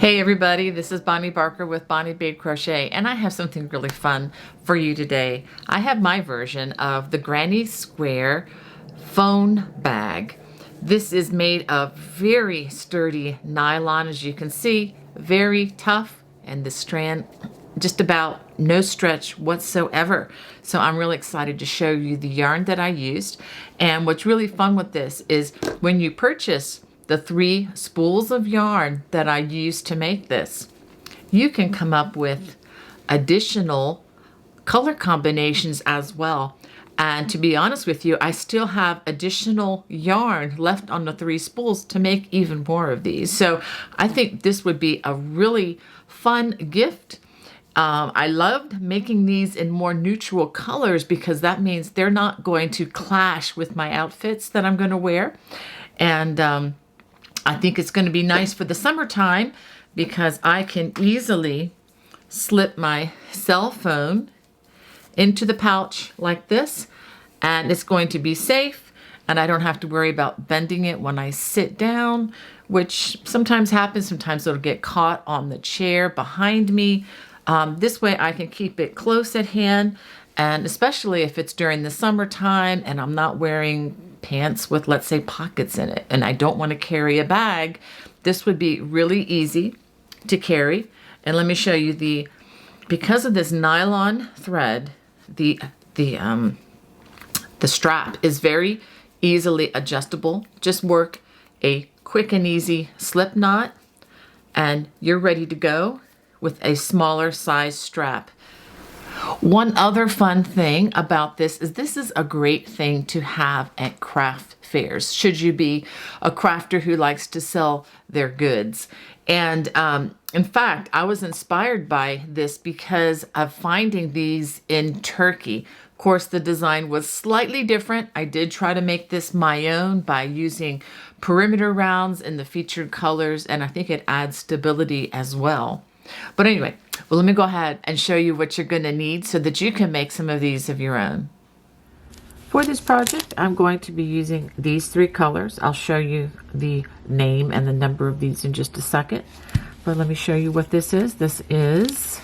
Hey everybody, this is Bonnie Barker with Bonnie Babe Crochet, and I have something really fun for you today. I have my version of the Granny Square phone bag. This is made of very sturdy nylon, as you can see, very tough, and the strand just about no stretch whatsoever. So I'm really excited to show you the yarn that I used. And what's really fun with this is when you purchase the 3 spools of yarn that I used to make this, you can come up with additional color combinations as well. And to be honest with you, I still have additional yarn left on the 3 spools to make even more of these. So I think this would be a really fun gift. I loved making these in more neutral colors because that means they're not going to clash with my outfits that I'm going to wear. And I think it's going to be nice for the summertime because I can easily slip my cell phone into the pouch like this, and it's going to be safe, and I don't have to worry about bending it when I sit down, which sometimes happens. Sometimes it'll get caught on the chair behind me. This way I can keep it close at hand, and especially if it's during the summertime and I'm not wearing pants with, let's say, pockets in it, and I don't want to carry a bag, this would be really easy to carry. And let me show you because of this nylon thread, the strap is very easily adjustable. Just work a quick and easy slip knot and you're ready to go with a smaller size strap. One other fun thing about this is a great thing to have at craft fairs, should you be a crafter who likes to sell their goods. And in fact, I was inspired by this because of finding these in Turkey. Of course, the design was slightly different. I did try to make this my own by using perimeter rounds in the featured colors, and I think it adds stability as well. But anyway, well, let me go ahead and show you what you're going to need so that you can make some of these of your own. For this project, I'm going to be using these 3 colors. I'll show you the name and the number of these in just a second. But let me show you what this is. This is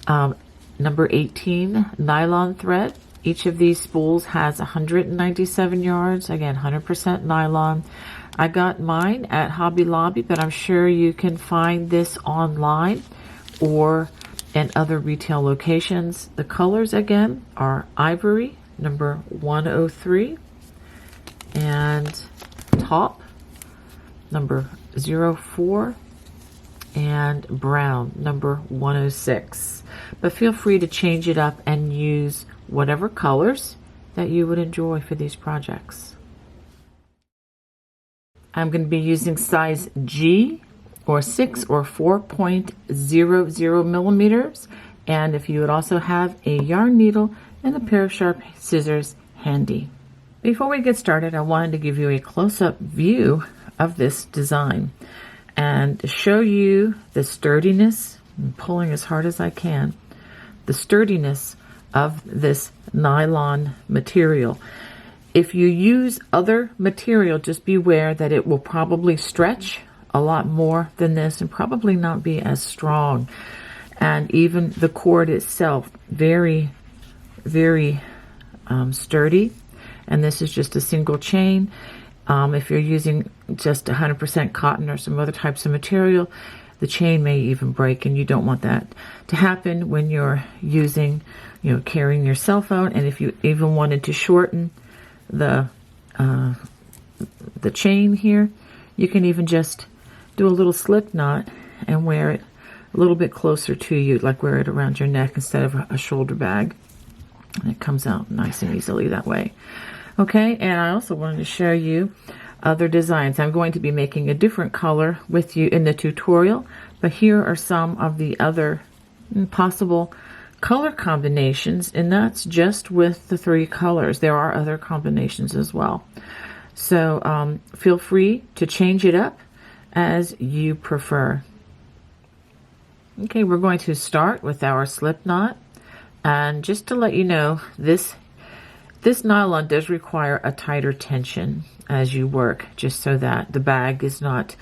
number 18 nylon thread. Each of these spools has 197 yards. Again, 100% nylon. I got mine at Hobby Lobby, but I'm sure you can find this online or in other retail locations. The colors again are Ivory, number 103, and Taupe, number 04, and Brown, number 106. But feel free to change it up and use whatever colors that you would enjoy for these projects. I'm going to be using size G or 6 or 4.00 millimeters. And if you would also have a yarn needle and a pair of sharp scissors handy. Before we get started, I wanted to give you a close-up view of this design and show you the sturdiness. I'm pulling as hard as I can. The sturdiness of this nylon material. If you use other material, just beware that it will probably stretch a lot more than this and probably not be as strong. And even the cord itself, very, very sturdy. And this is just a single chain. If you're using just 100% cotton or some other types of material, the chain may even break, and you don't want that to happen when you're using, carrying your cell phone. And if you even wanted to shorten the chain here, you can even just do a little slip knot and wear it a little bit closer to you, like wear it around your neck instead of a shoulder bag, and it comes out nice and easily that way. Okay, and I also wanted to show you other designs. I'm going to be making a different color with you in the tutorial, but here are some of the other possible color combinations, and that's just with the 3 colors. There are other combinations as well. So feel free to change it up as you prefer. Okay, we're going to start with our slip knot. And just to let you know, this nylon does require a tighter tension as you work, just so that the bag is not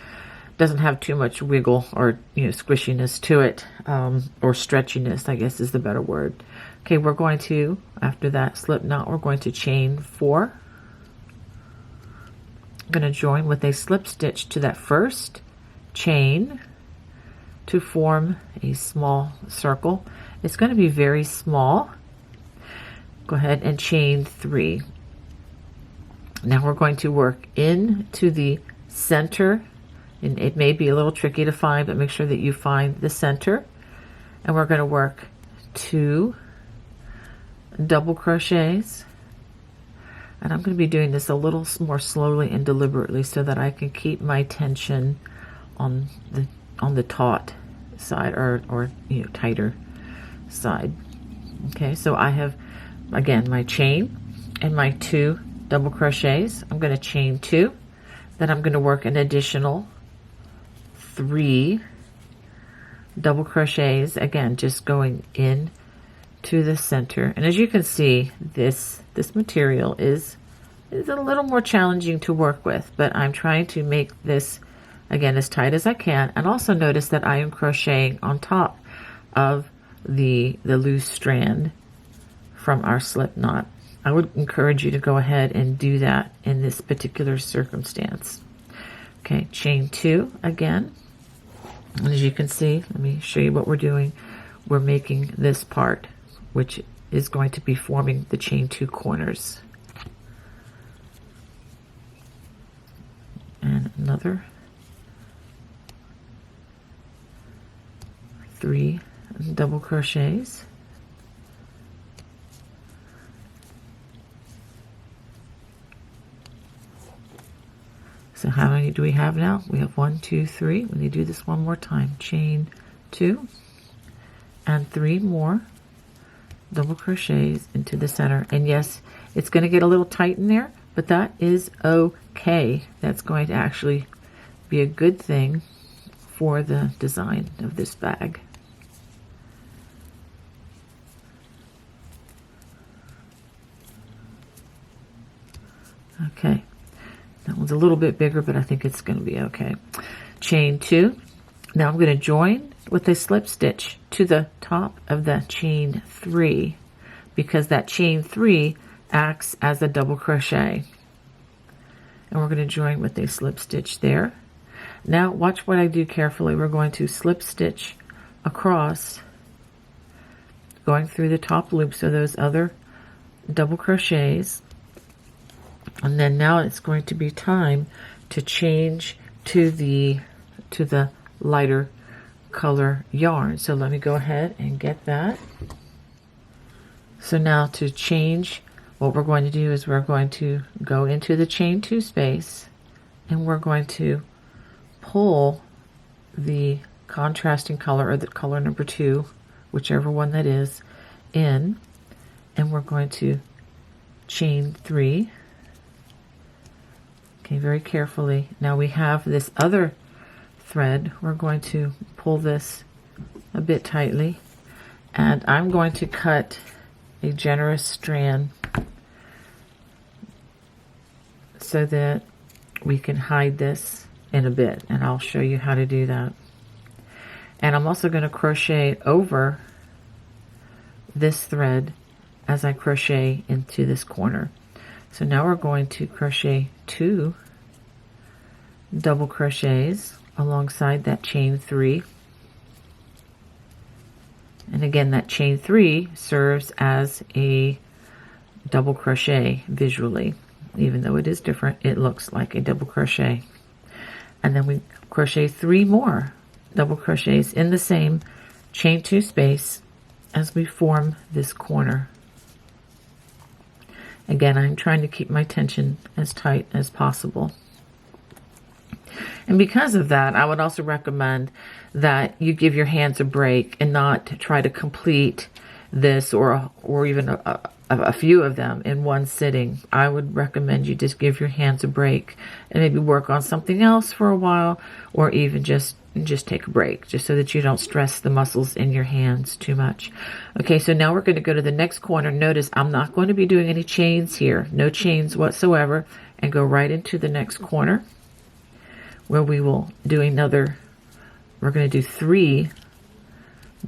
doesn't have too much wiggle or, squishiness to it, or stretchiness, I guess is the better word. Okay, we're going to, after that slip knot, we're going to chain 4. I'm going to join with a slip stitch to that first chain to form a small circle. It's going to be very small. Go ahead and chain 3. Now we're going to work into the center, and it may be a little tricky to find, but make sure that you find the center. And we're going to work 2 double crochets, and I'm going to be doing this a little more slowly and deliberately so that I can keep my tension on the taut side, or tighter side. Okay, so I have again my chain and my 2 double crochets. I'm going to chain 2, then I'm going to work an additional 3 double crochets, again just going in to the center. And as you can see, this material is a little more challenging to work with, but I'm trying to make this again as tight as I can. And also notice that I am crocheting on top of the loose strand from our slip knot. I would encourage you to go ahead and do that in this particular circumstance. Okay, chain 2 again. And as you can see, let me show you what we're doing. We're making this part, which is going to be forming the chain 2 corners. And another 3 double crochets. So how many do we have now? We have 1, 2, 3. Let me do this one more time. Chain 2 and 3 more double crochets into the center. And yes, it's going to get a little tight in there, but that is okay. That's going to actually be a good thing for the design of this bag. Okay, that one's a little bit bigger, but I think it's going to be okay. Chain 2. Now I'm going to join with a slip stitch to the top of that chain 3, because that chain 3 acts as a double crochet. And we're going to join with a slip stitch there. Now watch what I do carefully. We're going to slip stitch across, going through the top loops of those other double crochets. And then now it's going to be time to change to the lighter color yarn. So let me go ahead and get that. So now to change, what we're going to do is we're going to go into the chain 2 space, and we're going to pull the contrasting color, or the color number 2, whichever one that is, in, and we're going to chain 3. Okay, very carefully. Now we have this other thread. We're going to pull this a bit tightly, and I'm going to cut a generous strand so that we can hide this in a bit, and I'll show you how to do that. And I'm also going to crochet over this thread as I crochet into this corner. So now we're going to crochet 2 double crochets alongside that chain 3. And again, that chain 3 serves as a double crochet visually. Even though it is different, it looks like a double crochet. And then we crochet 3 more double crochets in the same chain 2 space as we form this corner. Again, I'm trying to keep my tension as tight as possible. And because of that, I would also recommend that you give your hands a break and not try to complete this or even a few of them in one sitting. I would recommend you just give your hands a break and maybe work on something else for a while, or even just take a break, just so that you don't stress the muscles in your hands too much. Okay, so now we're going to go to the next corner. Notice I'm not going to be doing any chains here, no chains whatsoever, and go right into the next corner. where we will do another, we're going to do 3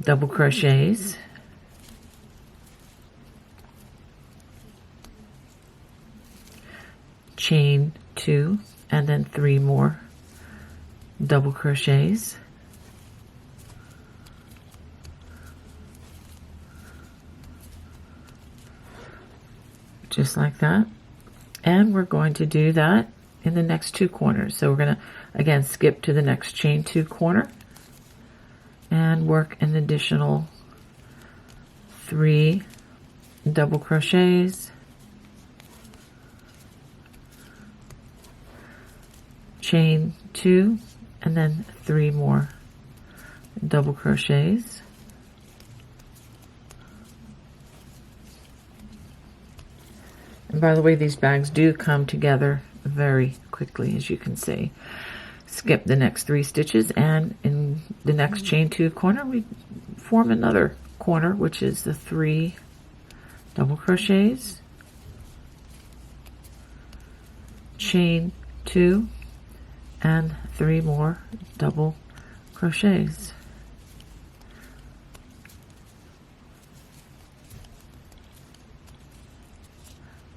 double crochets, chain 2, and then 3 more double crochets, just like that. And we're going to do that in the next 2 corners. So we're going to again skip to the next chain 2 corner and work an additional 3 double crochets, chain 2, and then 3 more double crochets. And by the way, these bags do come together very quickly, as you can see. Skip the next 3 stitches, and in the next chain 2 corner we form another corner, which is the 3 double crochets, chain 2, and 3 more double crochets.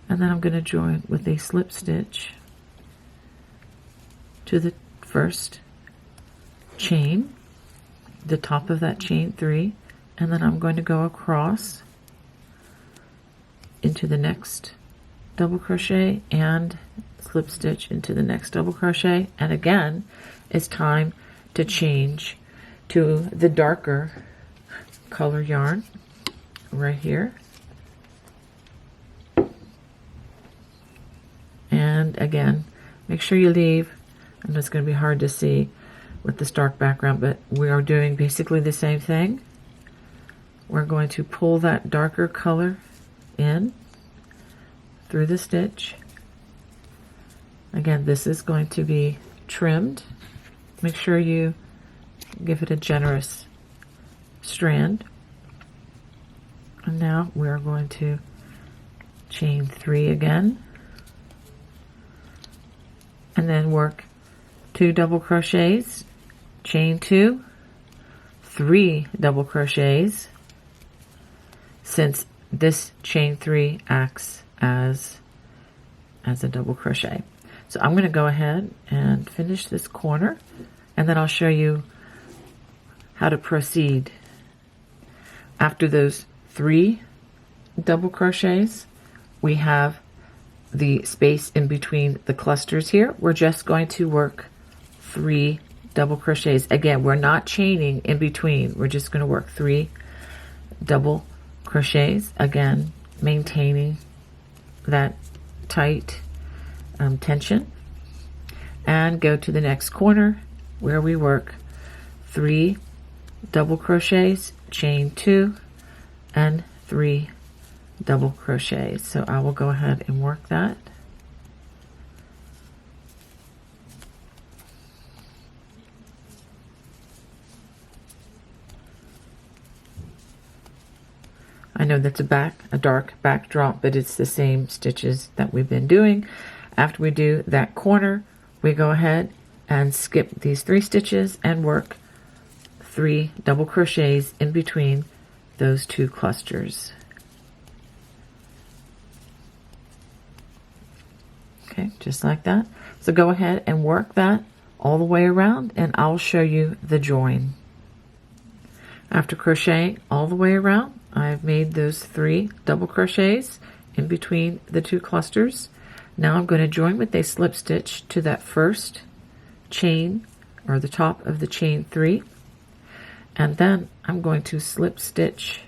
And then I'm going to join with a slip stitch to the first chain, the top of that chain 3, and then I'm going to go across into the next double crochet and slip stitch into the next double crochet. And again, it's time to change to the darker color yarn right here. And again, make sure you leave, and it's going to be hard to see with this dark background, but we are doing basically the same thing. We're going to pull that darker color in through the stitch. Again, this is going to be trimmed. Make sure you give it a generous strand. And now we're going to chain 3 again, and then work 2 double crochets, chain 2, 3 double crochets, since this chain 3 acts as a double crochet. So I'm going to go ahead and finish this corner, and then I'll show you how to proceed. After those 3 double crochets, we have the space in between the clusters here. We're just going to work 3 double crochets. Again, we're not chaining in between. We're just going to work 3 double crochets, again maintaining that tight tension, and go to the next corner where we work 3 double crochets, chain 2, and 3 double crochets. So I will go ahead and work that. I know that's a dark backdrop, but it's the same stitches that we've been doing. After we do that corner, we go ahead and skip these 3 stitches and work 3 double crochets in between those 2 clusters. Okay, just like that. So go ahead and work that all the way around, and I'll show you the join. After crocheting all the way around, I've made those 3 double crochets in between the 2 clusters. Now I'm going to join with a slip stitch to that first chain, or the top of the chain 3, and then I'm going to slip stitch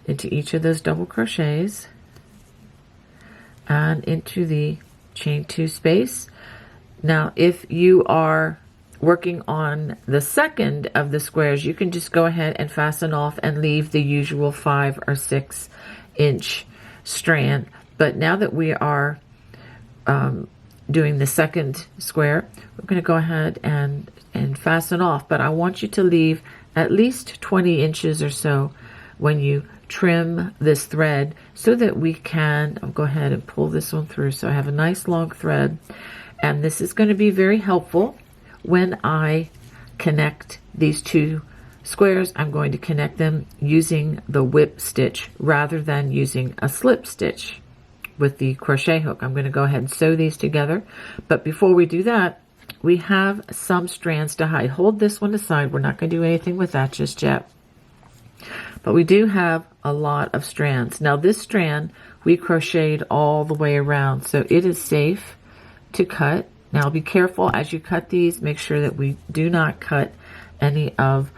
into each of those double crochets and into the chain 2 space. Now if you are working on the second of the squares, you can just go ahead and fasten off and leave the usual 5 or 6 inch strand. But now that we are doing the second square, we're going to go ahead and fasten off, but I want you to leave at least 20 inches or so when you trim this thread, so that we can, I'll go ahead and pull this one through so I have a nice long thread, And this is going to be very helpful when I connect these two squares. I'm going to connect them using the whip stitch rather than using a slip stitch with the crochet hook. I'm going to go ahead and sew these together. But before we do that, we have some strands to hide. Hold this one aside. We're not going to do anything with that just yet. But we do have a lot of strands. Now this strand we crocheted all the way around, so it is safe to cut. Now be careful as you cut these. Make sure that we do not cut any of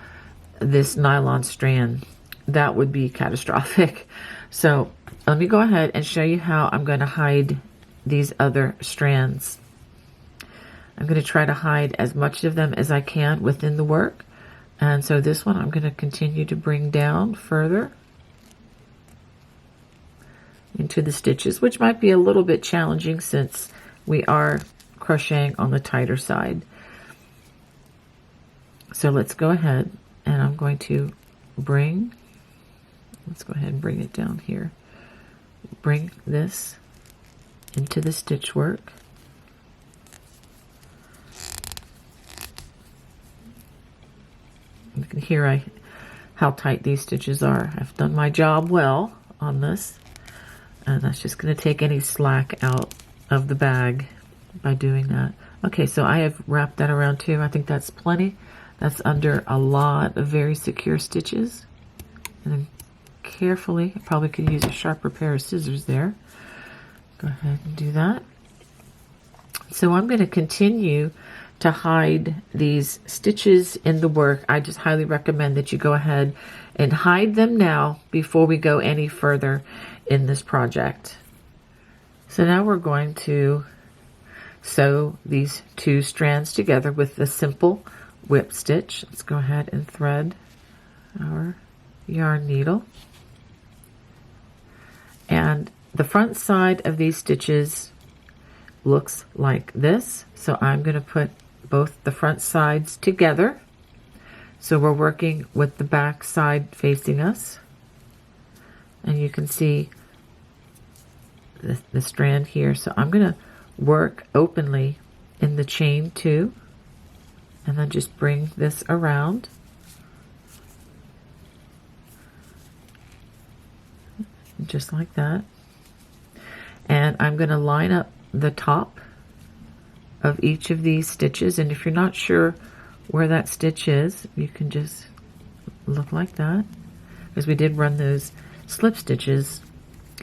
this nylon strand. That would be catastrophic. So let me go ahead and show you how I'm going to hide these other strands. I'm going to try to hide as much of them as I can within the work. And so this one I'm going to continue to bring down further into the stitches, which might be a little bit challenging since we are crocheting on the tighter side. So let's go ahead and I'm going to let's go ahead and bring it down here. Bring this into the stitch work. You can hear how tight these stitches are. I've done my job well on this, and that's just going to take any slack out of the bag by doing that. Okay, so I have wrapped that around too. I think that's plenty. That's under a lot of very secure stitches. And then carefully, I probably could use a sharper pair of scissors there. Go ahead and do that. So I'm going to continue to hide these stitches in the work. I just highly recommend that you go ahead and hide them now before we go any further in this project. So now we're going to sew these two strands together with the simple whip stitch. Let's go ahead and thread our yarn needle. And the front side of these stitches looks like this. So I'm going to put both the front sides together. So we're working with the back side facing us. And you can see the strand here. So I'm going to work openly in the chain 2 and then just bring this around. Just like that. And I'm going to line up the top of each of these stitches, and if you're not sure where that stitch is, you can just look like that, because we did run those slip stitches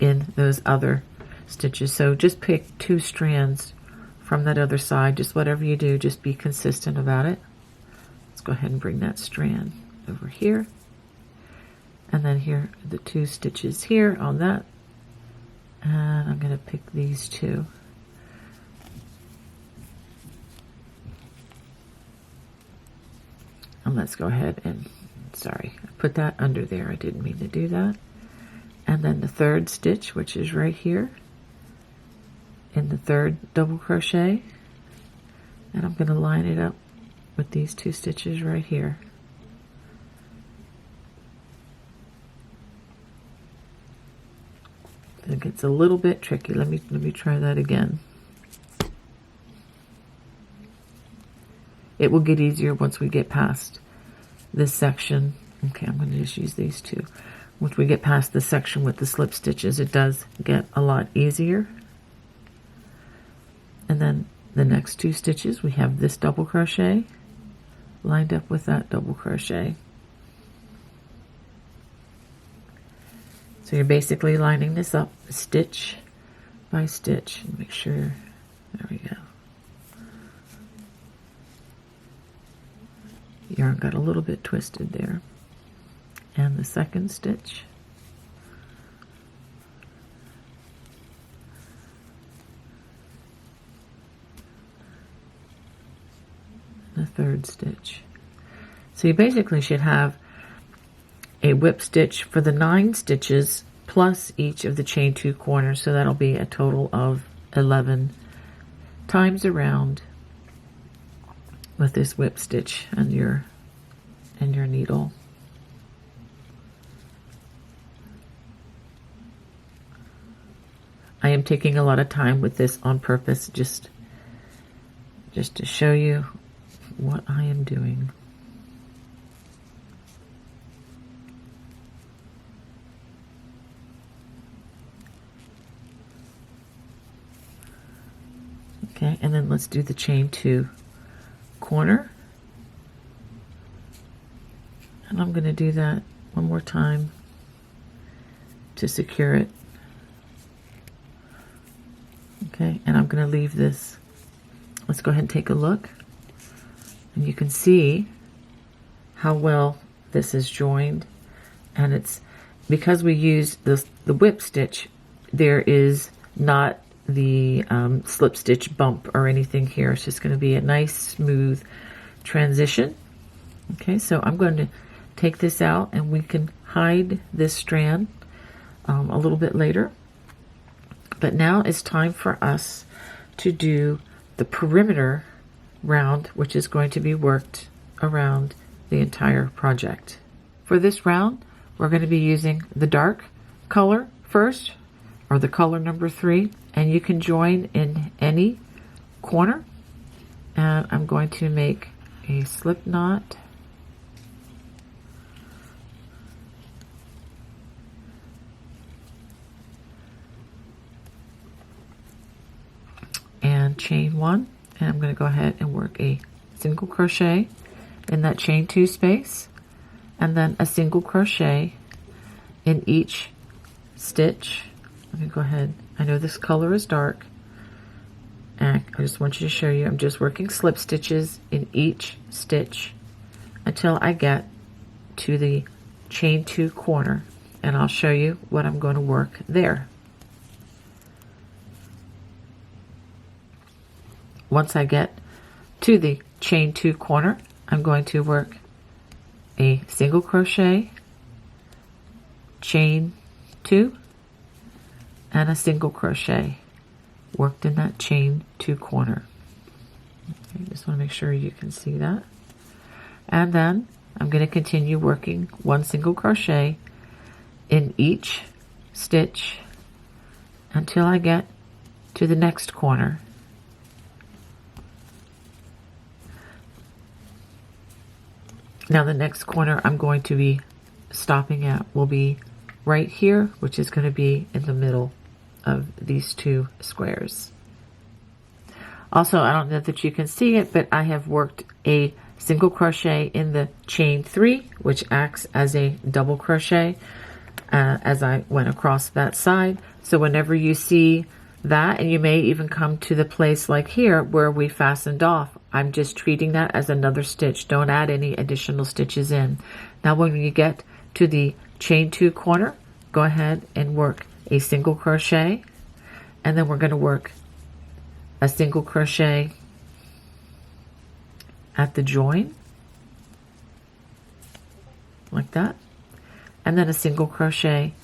in those other stitches. So just pick 2 strands from that other side. Just whatever you do, just be consistent about it. Let's go ahead and bring that strand over here, and then here are the 2 stitches here on that, and I'm going to pick these 2. And let's go ahead and, sorry, I put that under there. I didn't mean to do that. And then the 3rd stitch, which is right here in the 3rd double crochet. And I'm going to line it up with these 2 stitches right here. It gets a little bit tricky. Let me try that again. It will get easier once we get past this section. Okay, I'm going to just use these 2. Once we get past this section with the slip stitches, it does get a lot easier. And then the next 2 stitches, we have this double crochet lined up with that double crochet. So you're basically lining this up stitch by stitch. Make sure, there we go. Yarn got a little bit twisted there. And the 2nd stitch. The 3rd stitch. So you basically should have a whip stitch for the 9 stitches plus each of the chain 2 corners. So that'll be a total of 11 times around with this whip stitch and your needle. I am taking a lot of time with this on purpose, just just to show you what I am doing. Okay, and then let's do the chain 2 corner. And I'm going to do that one more time to secure it. Okay, and I'm going to leave this. Let's go ahead and take a look. And you can see how well this is joined. And it's because we used the whip stitch, there is not the slip stitch bump or anything here. It's just going to be a nice smooth transition. Okay, so I'm going to take this out and we can hide this strand a little bit later. But now it's time for us to do the perimeter round, which is going to be worked around the entire project. For this round, we're going to be using the dark color first, or the color number 3, and you can join in any corner. And I'm going to make a slip knot. And chain 1, and I'm going to go ahead and work a single crochet in that chain 2 space, and then a single crochet in each stitch. Let me go ahead. I know this color is dark, and I just want you to show you I'm just working slip stitches in each stitch until I get to the chain 2 corner, and I'll show you what I'm going to work there. Once I get to the chain 2 corner, I'm going to work a single crochet, chain 2, and a single crochet worked in that chain 2 corner. Okay, just want to make sure you can see that. And then I'm going to continue working 1 single crochet in each stitch until I get to the next corner. Now the next corner I'm going to be stopping at will be right here, which is going to be in the middle of these 2 squares. Also, I don't know that you can see it, but I have worked a single crochet in the chain 3, which acts as a double crochet as I went across that side. So whenever you see that, and you may even come to the place like here where we fastened off, I'm just treating that as another stitch. Don't add any additional stitches in. Now when you get to the chain 2 corner, go ahead and work a single crochet, and then we're going to work a single crochet at the join like that, and then a single crochet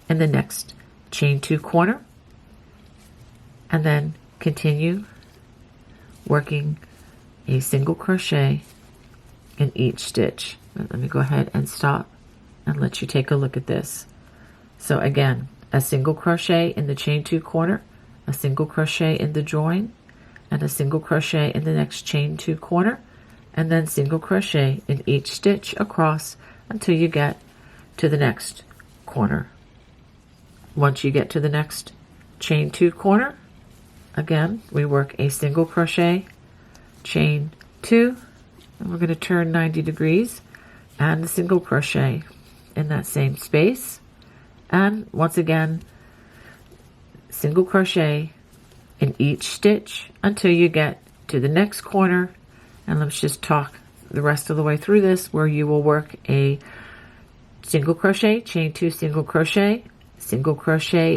in the next chain 2 corner, and then continue working a single crochet in each stitch. Let me go ahead and stop and let you take a look at this. So again, a single crochet in the chain 2 corner, a single crochet in the join, and a single crochet in the next chain 2 corner, and then single crochet in each stitch across until you get to the next corner. Once you get to the next chain 2 corner, again, we work a single crochet, chain 2, and we're going to turn 90 degrees, and a single crochet in that same space, and once again, single crochet in each stitch until you get to the next corner. And let's just talk the rest of the way through this, where you will work a single crochet, chain 2, single crochet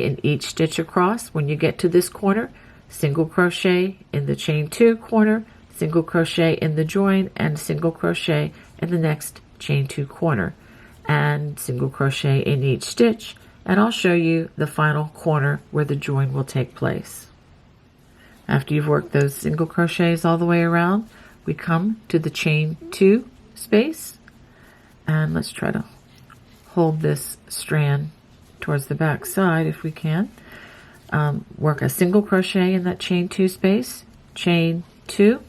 in each stitch across. When you get to this corner, single crochet in the chain 2 corner, single crochet in the join, and single crochet in the next chain 2 corner, and single crochet in each stitch. And I'll show you the final corner where the join will take place. After you've worked those single crochets all the way around, we come to the chain 2 space, and let's try to hold this strand towards the back side if we can. Work a single crochet in that chain 2 space, chain 2,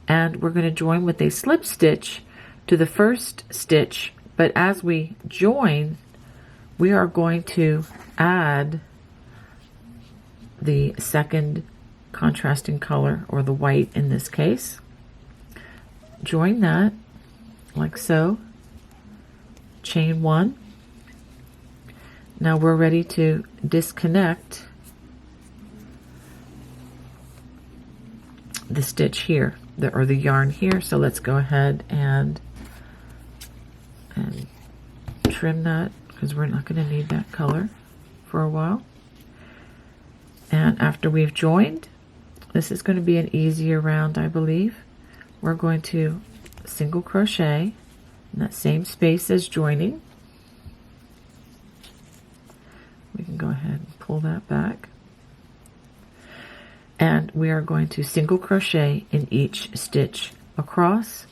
and we're going to join with a slip stitch to the first stitch, but as we join, we are going to add the second contrasting color, or the white in this case. Join that like so, chain 1. Now we're ready to disconnect the stitch here, or the yarn here. So let's go ahead and trim that, because we're not going to need that color for a while. And after we've joined, this is going to be an easier round, I believe. We're going to single crochet in that same space as joining. We can go ahead and pull that back. And we are going to single crochet in each stitch across.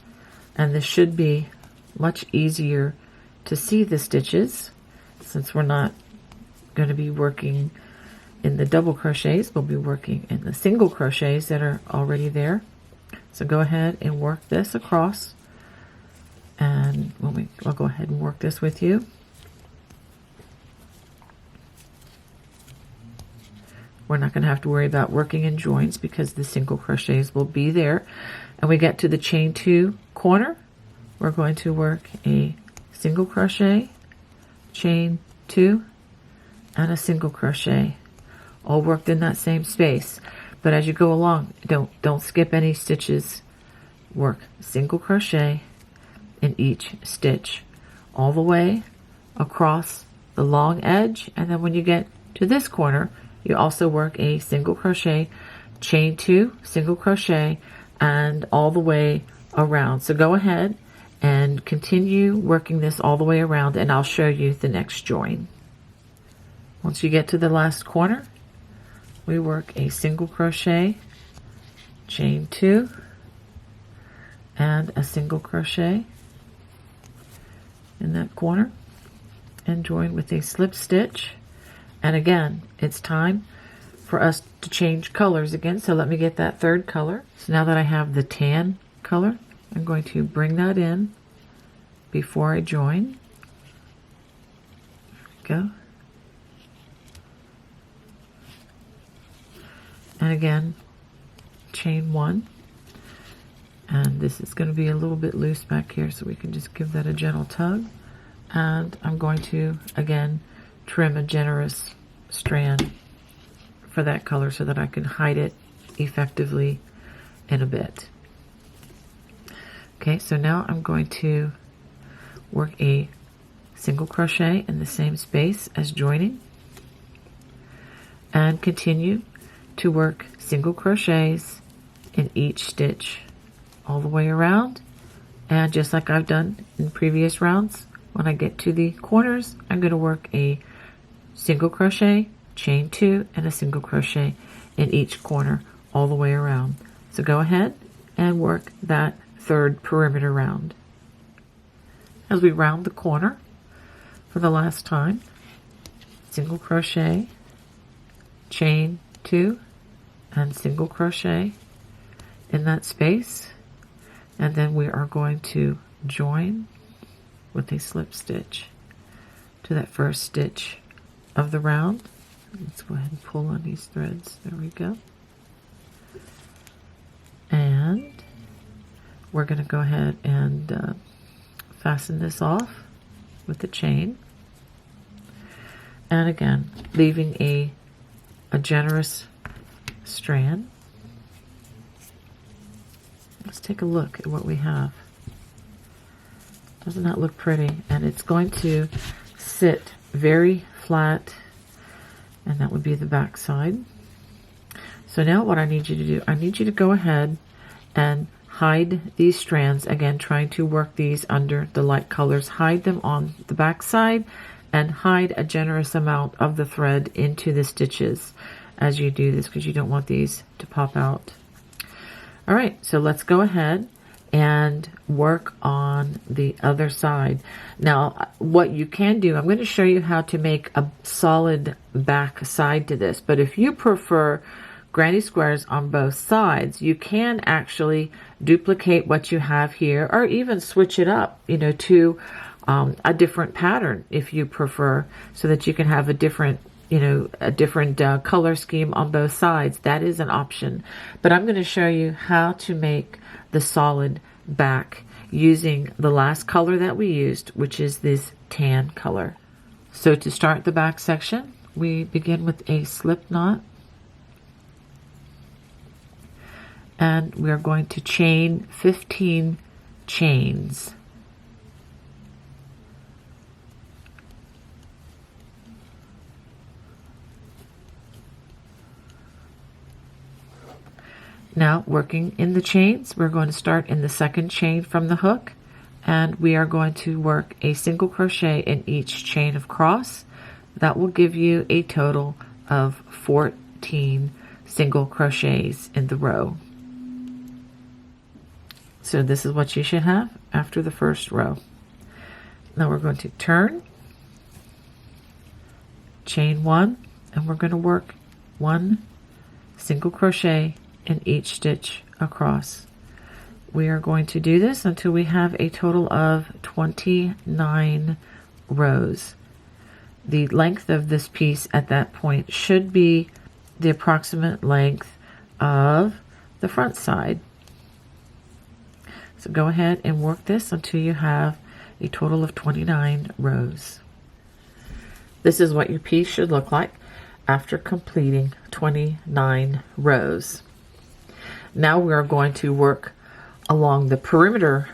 And this should be much easier to see the stitches, since we're not going to be working in the double crochets. We'll be working in the single crochets that are already there. So go ahead and work this across, and I'll go ahead and work this with you. We're not going to have to worry about working in joins because the single crochets will be there. And we get to the chain 2 corner. We're going to work a single crochet, chain 2, and a single crochet, all worked in that same space. But as you go along, don't skip any stitches. Work single crochet in each stitch all the way across the long edge, and then when you get to this corner, you also work a single crochet, chain 2, single crochet, and all the way around. So go ahead and continue working this all the way around, and I'll show you the next join. Once you get to the last corner, we work a single crochet, chain 2, and a single crochet in that corner, and join with a slip stitch. And again, it's time for us to change colors again. So let me get that third color. So now that I have the tan color, I'm going to bring that in before I join. There we go. And again, chain 1. And this is going to be a little bit loose back here, so we can just give that a gentle tug. And I'm going to, again, trim a generous strand for that color so that I can hide it effectively in a bit. Okay, so now I'm going to work a single crochet in the same space as joining, and continue to work single crochets in each stitch all the way around. And just like I've done in previous rounds, when I get to the corners, I'm going to work a single crochet, chain 2, and a single crochet in each corner all the way around. So go ahead and work that third perimeter round. As we round the corner for the last time, single crochet, chain 2, and single crochet in that space, and then we are going to join with a slip stitch to that first stitch of the round. Let's go ahead and pull on these threads. There we go. And we're going to go ahead and fasten this off with the chain, and again leaving a generous strand. Let's take a look at what we have. Doesn't that look pretty? And it's going to sit very flat, and that would be the back side. So now what I need you to do, I need you to go ahead and hide these strands, again trying to work these under the light colors. Hide them on the back side, and hide a generous amount of the thread into the stitches as you do this, because you don't want these to pop out. All right, so let's go ahead and work on the other side. Now, what you can do, I'm going to show you how to make a solid back side to this, but if you prefer granny squares on both sides, you can actually duplicate what you have here, or even switch it up, you know, to a different pattern if you prefer, so that you can have a different, you know, a different color scheme on both sides. That is an option. But I'm going to show you how to make the solid back using the last color that we used, which is this tan color. So to start the back section, we begin with a slip knot, and we're going to chain 15 chains. Now, working in the chains, we're going to start in the second chain from the hook, and we are going to work a single crochet in each chain of cross. That will give you a total of 14 single crochets in the row. So this is what you should have after the first row. Now we're going to turn, chain 1, and we're going to work 1 single crochet in each stitch across. We are going to do this until we have a total of 29 rows. The length of this piece at that point should be the approximate length of the front side. So go ahead and work this until you have a total of 29 rows. This is what your piece should look like after completing 29 rows. Now we are going to work along the perimeter,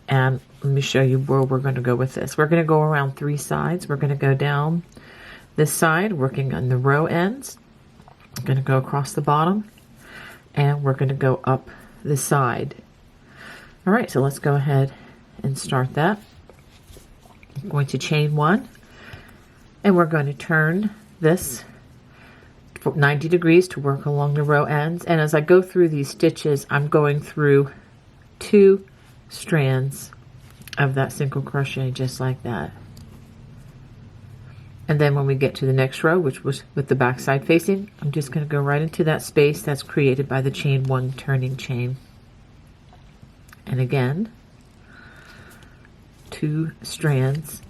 and let me show you where we're going to go with this. We're going to go around 3 sides. We're going to go down this side, working on the row ends. I'm going to go across the bottom, and we're going to go up the side. All right, so let's go ahead and start that. I'm going to chain 1, and we're going to turn this 90 degrees to work along the row ends. And as I go through these stitches, I'm going through 2 strands of that single crochet, just like that. And then when we get to the next row, which was with the back side facing, I'm just going to go right into that space that's created by the chain 1 turning chain. And again, 2 strands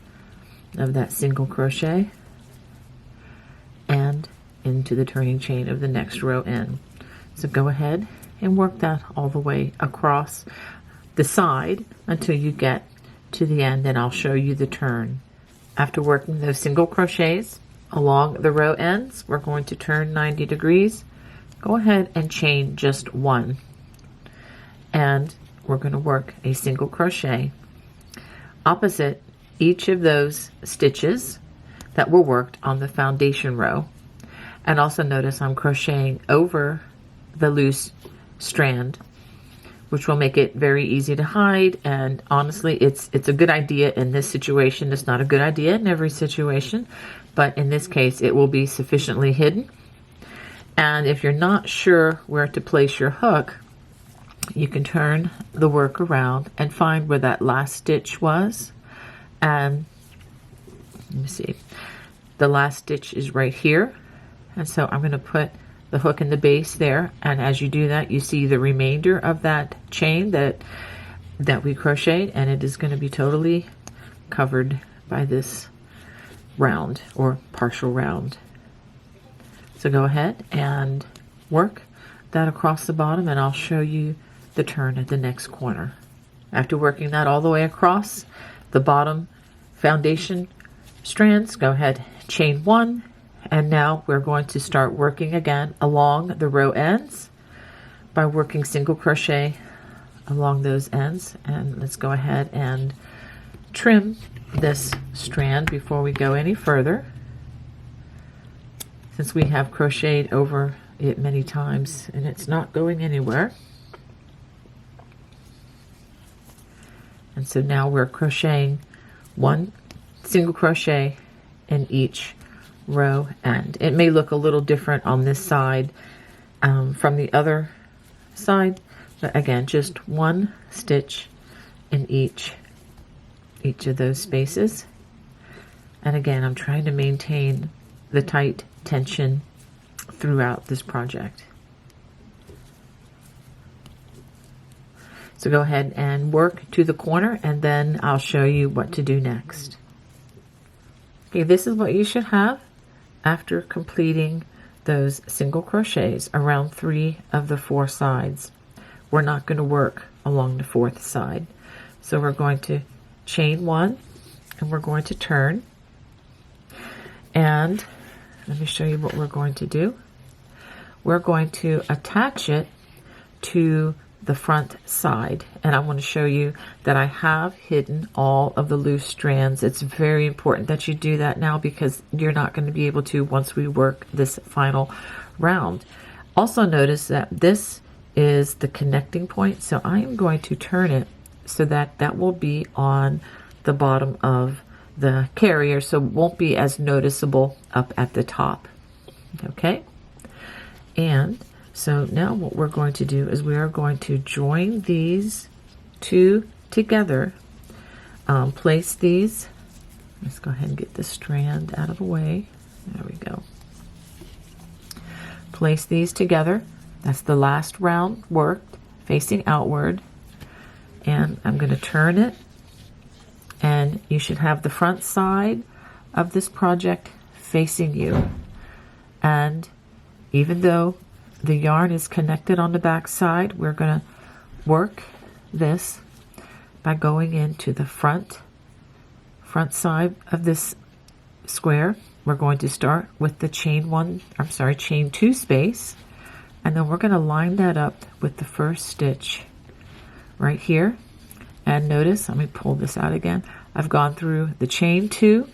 of that single crochet and into the turning chain of the next row end. So go ahead and work that all the way across the side until you get to the end, and I'll show you the turn. After working those single crochets along the row ends, we're going to turn 90 degrees. Go ahead and chain just 1, and we're going to work a single crochet opposite each of those stitches that were worked on the foundation row. And also notice I'm crocheting over the loose strand, which will make it very easy to hide. And honestly, it's a good idea in this situation. It's not a good idea in every situation, but in this case, it will be sufficiently hidden. And if you're not sure where to place your hook, you can turn the work around and find where that last stitch was. And let me see, the last stitch is right here. And so I'm going to put the hook in the base there, and as you do that, you see the remainder of that chain that we crocheted, and it is going to be totally covered by this round or partial round. So go ahead and work that across the bottom, and I'll show you the turn at the next corner. After working that all the way across the bottom foundation strands, go ahead, chain 1. And now we're going to start working again along the row ends by working single crochet along those ends. And let's go ahead and trim this strand before we go any further, since we have crocheted over it many times and it's not going anywhere. And so now we're crocheting 1 single crochet in each row end. It may look a little different on this side from the other side, but again, just 1 stitch in each of those spaces. And again, I'm trying to maintain the tight tension throughout this project. So go ahead and work to the corner, and then I'll show you what to do next. Okay, this is what you should have after completing those single crochets around 3 of the 4 sides. We're not going to work along the 4th side. So we're going to chain 1, and we're going to turn. And let me show you what we're going to do. We're going to attach it to the front side, and I want to show you that I have hidden all of the loose strands. It's very important that you do that now, because you're not going to be able to once we work this final round. Also notice that this is the connecting point, so I am going to turn it so that that will be on the bottom of the carrier, so it won't be as noticeable up at the top. Okay, and so now what we're going to do is we are going to join these 2 together, place these, let's go ahead and get this strand out of the way, there we go, place these together. That's the last round worked, facing outward, and I'm going to turn it, and you should have the front side of this project facing you. And even though the yarn is connected on the back side, we're going to work this by going into the front side of this square. We're going to start with the chain 2 space, and then we're going to line that up with the first stitch right here. And notice, let me pull this out again, I've gone through the chain 2,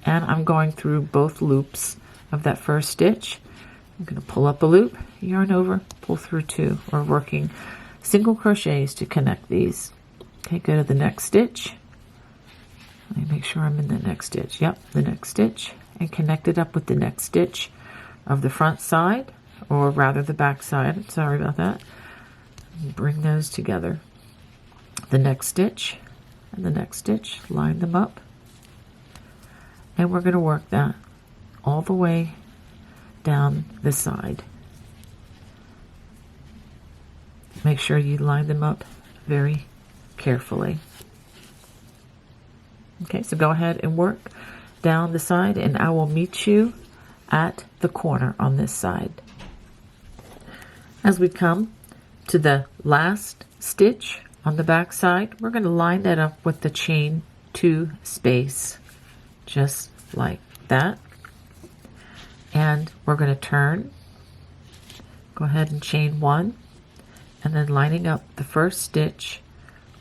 and I'm going through both loops of that first stitch. I'm going to pull up a loop, yarn over, pull through 2, or working single crochets to connect these. Okay, go to the next stitch. Let me make sure I'm in the next stitch. Yep, the next stitch, and connect it up with the next stitch of the front side, or rather the back side. Sorry about that. Bring those together. The next stitch and the next stitch, line them up, and we're going to work that all the way down the side. Make sure you line them up very carefully. Okay, so go ahead and work down the side, and I will meet you at the corner on this side. As we come to the last stitch on the back side, we're going to line that up with the chain 2 space, just like that. And we're going to turn, go ahead and chain 1, and then lining up the first stitch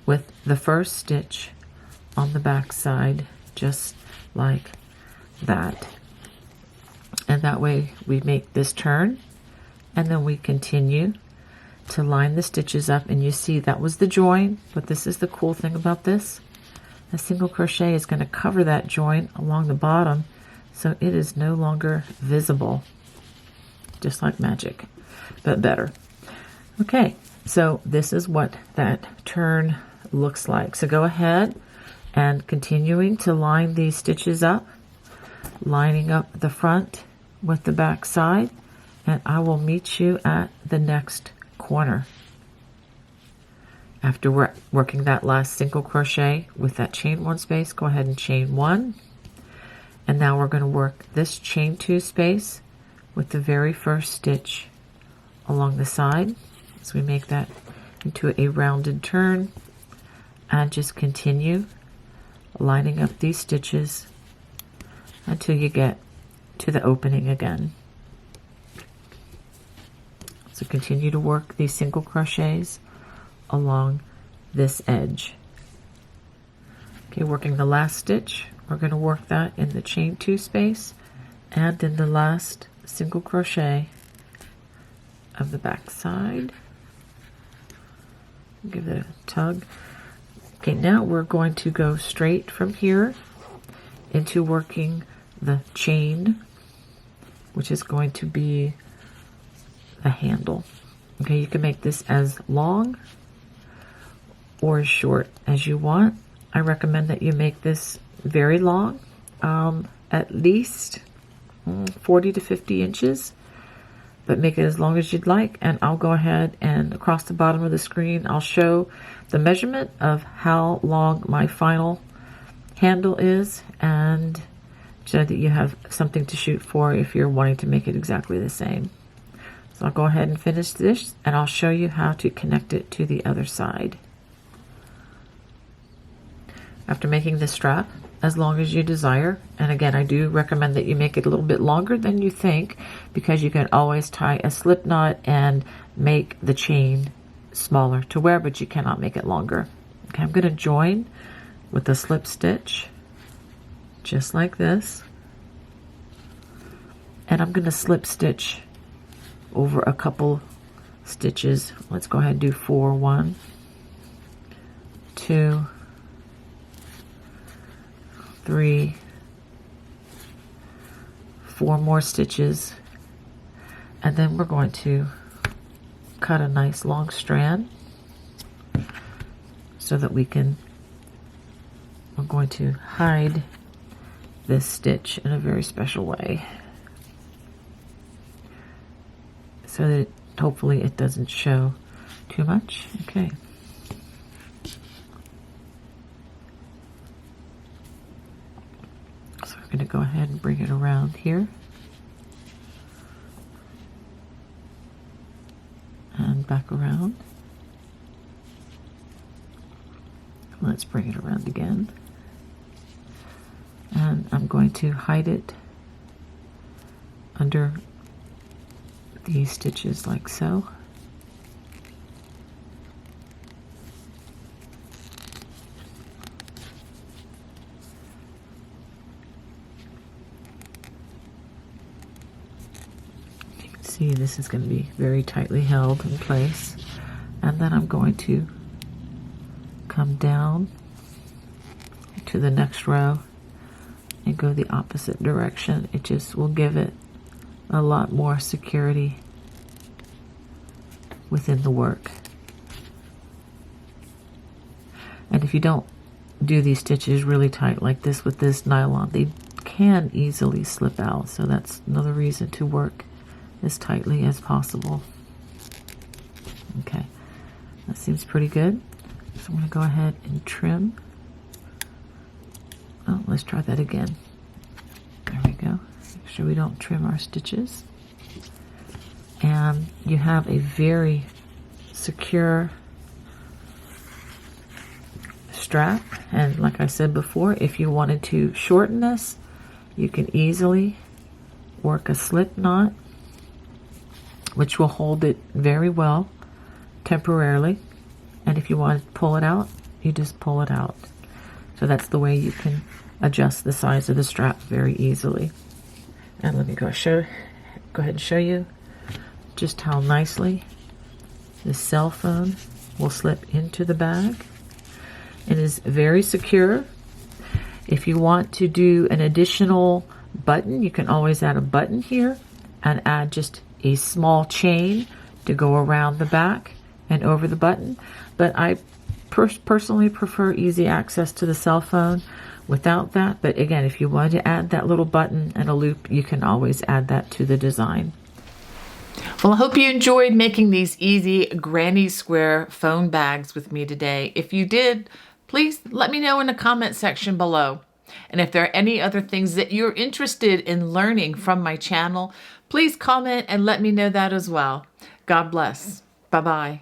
with the first stitch on the back side, just like that. And that way we make this turn, and then we continue to line the stitches up, and you see that was the join, but this is the cool thing about this. A single crochet is going to cover that join along the bottom, so it is no longer visible, just like magic, but better. Okay, so this is what that turn looks like. So go ahead and continuing to line these stitches up, lining up the front with the back side, and I will meet you at the next corner. After we're working that last single crochet with that chain 1 space, go ahead and chain 1, and now we're going to work this chain 2 space with the very first stitch along the side. So we make that into a rounded turn, and just continue lining up these stitches until you get to the opening again. So continue to work these single crochets along this edge. Okay, working the last stitch, we're going to work that in the chain 2 space and in the last single crochet of the back side. Give it a tug. Okay, now we're going to go straight from here into working the chain, which is going to be the handle. Okay, you can make this as long or as short as you want. I recommend that you make this very long, at least 40 to 50 inches. but make it as long as you'd like. And I'll go ahead and across the bottom of the screen, I'll show the measurement of how long my final handle is, and so that you have something to shoot for if you're wanting to make it exactly the same. So I'll go ahead and finish this, and I'll show you how to connect it to the other side. After making the strap as long as you desire, and again, I do recommend that you make it a little bit longer than you think, because you can always tie a slip knot and make the chain smaller to wear, but you cannot make it longer. Okay, I'm going to join with a slip stitch just like this, and I'm going to slip stitch over a couple stitches. Let's go ahead and do 4. 1, 2, 3, 4 more stitches, and then we're going to cut a nice long strand so that we're going to hide this stitch in a very special way, so that hopefully it doesn't show too much. Okay. So we're going to go ahead and bring it around here. And back around. Let's bring it around again. And I'm going to hide it under these stitches like so. You can see this is going to be very tightly held in place. And then I'm going to come down to the next row and go the opposite direction. It just will give it a lot more security within the work. And if you don't do these stitches really tight like this with this nylon, they can easily slip out. So that's another reason to work as tightly as possible. Okay, that seems pretty good. So I'm going to go ahead and trim. Oh, let's try that again. There we go. Make sure we don't trim our stitches. And you have a very secure strap. And like I said before, if you wanted to shorten this, you can easily work a slip knot, which will hold it very well temporarily. And if you want to pull it out, you just pull it out. So that's the way you can adjust the size of the strap very easily. And let me go ahead and show you just how nicely this cell phone will slip into the bag. It is very secure. If you want to do an additional button, you can always add a button here and add just a small chain to go around the back and over the button. But I personally prefer easy access to the cell phone without that. But again, if you want to add that little button and a loop, you can always add that to the design. Well, I hope you enjoyed making these easy granny square phone bags with me today. If you did, please let me know in the comment section below. And if there are any other things that you're interested in learning from my channel, please comment and let me know that as well. God bless. Bye-bye.